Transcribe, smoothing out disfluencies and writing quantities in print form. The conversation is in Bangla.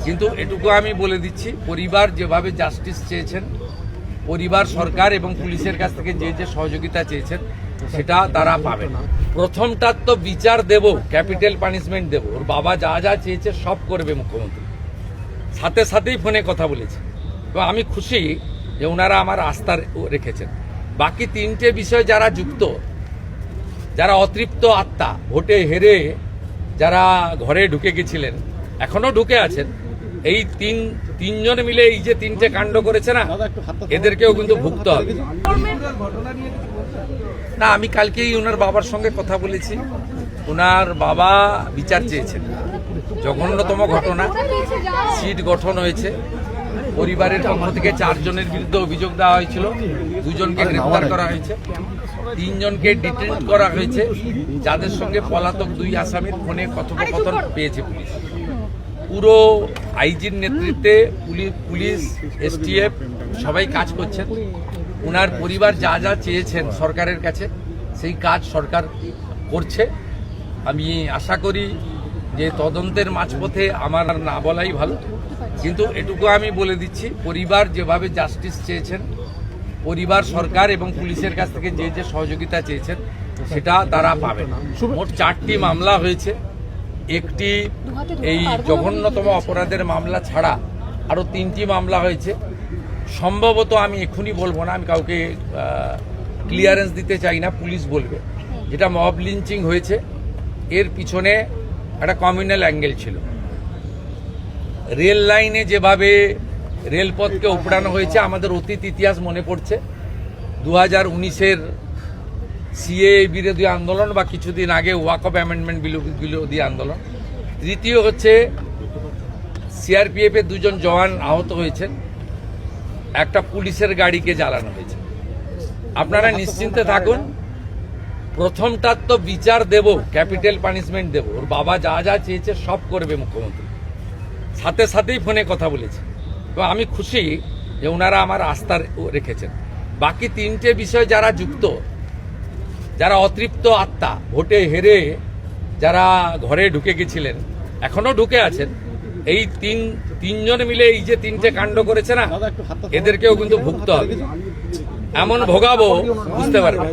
কিন্তু এটুকু আমি বলে দিচ্ছি, পরিবার যেভাবে জাস্টিস চেয়েছেন, পরিবার সরকার এবং পুলিশের কাছ থেকে যে যে সহযোগিতা চেয়েছেন সেটা তারা পাবে না। প্রথমটার তো বিচার দেব, ক্যাপিটাল পানিশমেন্ট দেব, ওর বাবা যা যা চেয়েছে সব করবে মুখ্যমন্ত্রী। সাথে সাথেই ফোনে কথা বলেছে। তো আমি খুশি যে ওনারা আমার আস্থা রেখেছেন। বাকি তিনটে বিষয় যারা যুক্ত, যারা অতৃপ্ত আত্মা, ভোটে হেরে যারা ঘরে ঢুকে গেছিলেন, এখনো ঢুকে আছেন, এই তিনজন মিলে এই যে তিনটে কাণ্ড করেছে না, এদেরকেও কিন্তু ভুগতে হবে। না, আমি কালকেই ওনার বাবার সঙ্গে কথা বলেছি। ওনার বাবা বিচার চেয়েছেন। জঘন্যতম ঘটনা, সিট গঠন হয়েছে, পরিবারের পক্ষ থেকে 4 জনের বিরুদ্ধে অভিযোগ দেওয়া হয়েছিল, 2 জনকে গ্রেফতার করা হয়েছে, 3 জনকে ডিটেইন করা হয়েছে, যাদের সঙ্গে পলাতক 2 আসামির ফোনে কথোপকথন পেয়েছে পুলিশ। পুরো আইজির নেতৃত্বে পুলিশ, এসটিএফ সবাই কাজ করছেন। ওনার পরিবার যা যা চেয়েছেন সরকারের কাছে, সেই কাজ সরকার করছে। আমি আশা করি যে তদন্তের মাঝপথে আমার না বলাই ভালো, কিন্তু এটুকু আমি বলে দিচ্ছি, পরিবার যেভাবে জাস্টিস চেয়েছেন, পরিবার সরকার এবং পুলিশের কাছ থেকে যে যে সহযোগিতা চেয়েছেন সেটা তারা পাবে না। মোট 4টি মামলা হয়েছে। একটি এই জঘন্যতম অপরাধের মামলা ছাড়া আরও 3টি মামলা হয়েছে। সম্ভবত আমি এক্ষুনি বলবো না, আমি কাউকে ক্লিয়ারেন্স দিতে চাই না, পুলিশ বলবে। যেটা মব লিঞ্চিং হয়েছে, এর পিছনে একটা কমিউনাল অ্যাঙ্গেল ছিল। রেল লাইনে যেভাবে রেলপথকে উপড়ানো হয়েছে, আমাদের অতীত ইতিহাস মনে পড়ছে। 2019-এর সিএ বিরোধী আন্দোলন বা কিছুদিন আগে ওয়াকফ অ্যামেন্ডমেন্ট বিরোধী আন্দোলন। তৃতীয় হচ্ছে সিআরপিএফের 2 জন জওয়ান আহত হয়েছেন, একটা পুলিশের গাড়িকে জ্বালানো হয়েছে। আপনারা নিশ্চিন্তে থাকুন, প্রথমটার তো বিচার দেব, ক্যাপিটাল পানিশমেন্ট দেব, ওর বাবা যা যা চেয়েছে সব করবে মুখ্যমন্ত্রী। সাথে সাথেই ফোনে কথা বলেছে। তো আমি খুশি যে ওনারা আমার আস্থা রেখেছেন। বাকি তিনটে বিষয় যারা যুক্ত, যারা অতৃপ্ত আত্মা, ভোটে হেরে যারা ঘরে ঢুকে গেছিলেন, এখনো ঢুকে আছেন, এই তিনজন মিলে এই যে তিনটে কাণ্ড করেছে না, এদেরকেও কিন্তু ভুগতে হবে। এমন ভোগাবো বুঝতে পারবে।